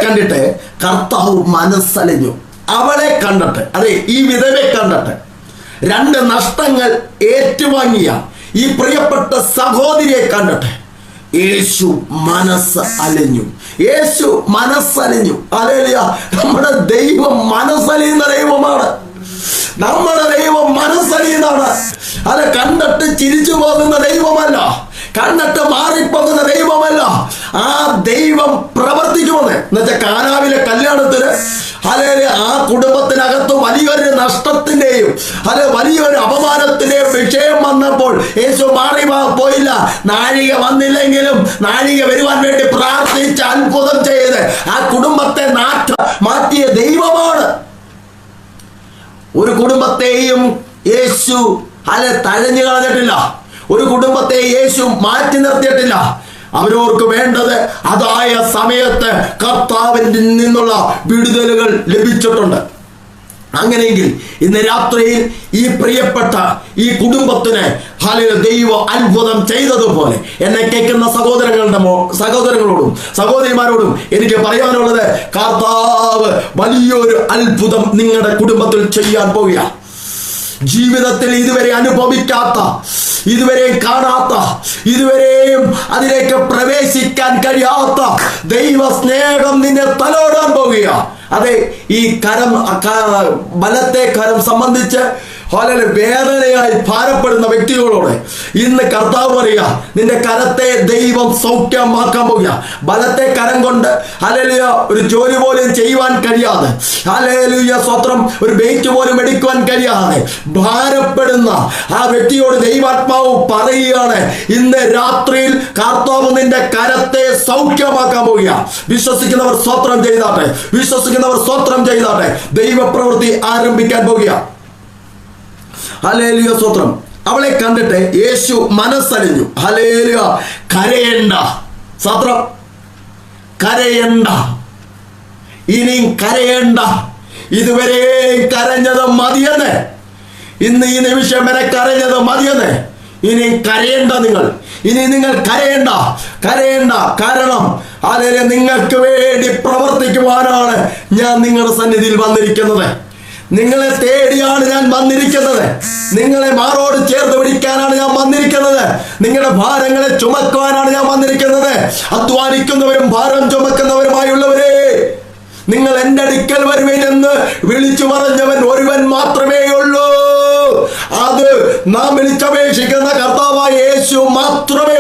കണ്ടിട്ട് കർത്താവ് മനസ്സലിഞ്ഞു. അവളെ കണ്ടിട്ട്, അതെ, ഈ വിധവയെ കണ്ടിട്ട്, 2 നഷ്ടങ്ങൾ ഏറ്റുവാങ്ങിയ ഈ പ്രിയപ്പെട്ട സഹോദരിയെ കണ്ടിട്ട് യേശു മനസ്സ് അലിഞ്ഞു. യേശു മനസ്സലിഞ്ഞു. ഹല്ലേലൂയ. നമ്മുടെ ദൈവം മനസ്സലിയുന്ന ദൈവമാണ്. നമ്മുടെ ദൈവം മനസ്സലിയുന്നതാണ്. അത് കണ്ടിട്ട് ചിരിച്ചു പോകുന്ന ദൈവമല്ല, കണ്ടിട്ട് മാറിപ്പോകുന്ന ദൈവമല്ല. ആ ദൈവം പ്രവർത്തിക്കുമെന്ന് എന്നുവെച്ചാൽ കാനാവിലെ കല്യാണത്തിന് ആ കുടുംബത്തിനകത്ത് വലിയൊരു നഷ്ടത്തിന്റെയും വലിയൊരു അപമാനത്തിന്റെയും വിഷയം വന്നപ്പോൾ യേശു മാറി പോയില്ല. നാഴിക വന്നില്ലെങ്കിലും നാഴിക വരുവാൻ വേണ്ടി പ്രാർത്ഥിച്ച് അത്ഭുതം ചെയ്ത് ആ കുടുംബത്തെ മാറ്റിയ ദൈവമാണ്. ഒരു കുടുംബത്തെയും യേശു തഴഞ്ഞു കളഞ്ഞിട്ടില്ല. ഒരു കുടുംബത്തെ യേശു മാറ്റി നിർത്തിയിട്ടില്ല. അവരവർക്ക് വേണ്ടത് അതായ സമയത്ത് കർത്താവിൽ നിന്നുള്ള വിടുതലുകൾ ലഭിച്ചിട്ടുണ്ട്. അങ്ങനെയെങ്കിൽ ഇന്ന് രാത്രിയിൽ ഈ പ്രിയപ്പെട്ട ഈ കുടുംബത്തിന് ദൈവം അത്ഭുതം ചെയ്തതുപോലെ എന്നെ കേൾക്കുന്ന സഹോദരങ്ങളോടും സഹോദരിമാരോടും എനിക്ക് പറയാനുള്ളത്, കർത്താവ് വലിയൊരു അത്ഭുതം നിങ്ങളുടെ കുടുംബത്തിൽ ചെയ്യാൻ പോവുക. ജീവിതത്തിൽ ഇതുവരെ അനുഭവിക്കാത്ത, ഇതുവരെയും കാണാത്ത, ഇതുവരെയും അതിലേക്ക് പ്രവേശിക്കാൻ കഴിയാത്ത ദൈവ സ്നേഹം നിന്നെ തലോടാൻ പോവുക. അതെ, ഈ ബലത്തെ കരം സംബന്ധിച്ച് വേദനയായി ഭാരപ്പെടുന്ന വ്യക്തികളോട് ഇന്ന് കർത്താവ് പറയുക, നിന്റെ കരത്തെ ദൈവം സൗഖ്യമാക്കാൻ പോവുക. ബലത്തെ കരം കൊണ്ട് ഹല്ലേലൂയ ഒരു ജോലി പോലും ചെയ്യുവാൻ കഴിയാതെ, ഹല്ലേലൂയ സ്വത്രം ഒരു വെയിറ്റ് പോലും എടുക്കുവാൻ കഴിയാതെ ഭാരപ്പെടുന്ന ആ വ്യക്തിയോട് ദൈവാത്മാവ് പറയുകയാണ്, ഇന്ന് രാത്രിയിൽ കർത്താവ് നിന്റെ കരത്തെ സൗഖ്യമാക്കാൻ പോവുക. വിശ്വസിക്കുന്നവർ സ്വത്രം ചെയ്താട്ടെ, വിശ്വസിക്കുന്നവർ സ്വത്രം ചെയ്താട്ടെ. ദൈവപ്രവൃത്തി ആരംഭിക്കാൻ പോവുക. ഹല്ലേലൂയ സ്വത്രം. അവളെ കണ്ടിട്ട് യേശു മനസ്സലിഞ്ഞു. ഹല്ലേലൂയ. കരയണ്ട, സ്വത്രം, കരയണ്ട, ഇനിയും കരയണ്ട. ഇതുവരെ കരഞ്ഞത് മതിയെന്ന്, ഇന്ന് ഈ നിമിഷം വരെ കരഞ്ഞത് മതിയെന്ന്. ഇനി കരയണ്ട, ഇനി നിങ്ങൾ കരയണ്ട. കാരണം അതിനെ നിങ്ങൾക്ക് വേണ്ടി പ്രവർത്തിക്കുവാനാണ് ഞാൻ നിങ്ങളുടെ സന്നിധിയിൽ വന്നിരിക്കുന്നത്. നിങ്ങളെ തേടിയാണ് ഞാൻ വന്നിരിക്കുന്നത്. നിങ്ങളെ മാറോട് ചേർത്ത് പിടിക്കാനാണ് ഞാൻ വന്നിരിക്കുന്നത്. നിങ്ങളുടെ ഭാരങ്ങളെ ചുമക്കുവാനാണ് ഞാൻ വന്നിരിക്കുന്നത്. അധ്വാനിക്കുന്നവരും ഭാരം ചുമക്കുന്നവരുമായുള്ളവരെ, നിങ്ങൾ എൻ്റെ അടുക്കൽ വരുവിൻ എന്ന് വിളിച്ചു പറഞ്ഞവൻ ഒരുവൻ മാത്രമേ ഉള്ളൂ. അത് നാം വിളിച്ചപേക്ഷിക്കുന്ന കർത്താവായ യേശു മാത്രമേ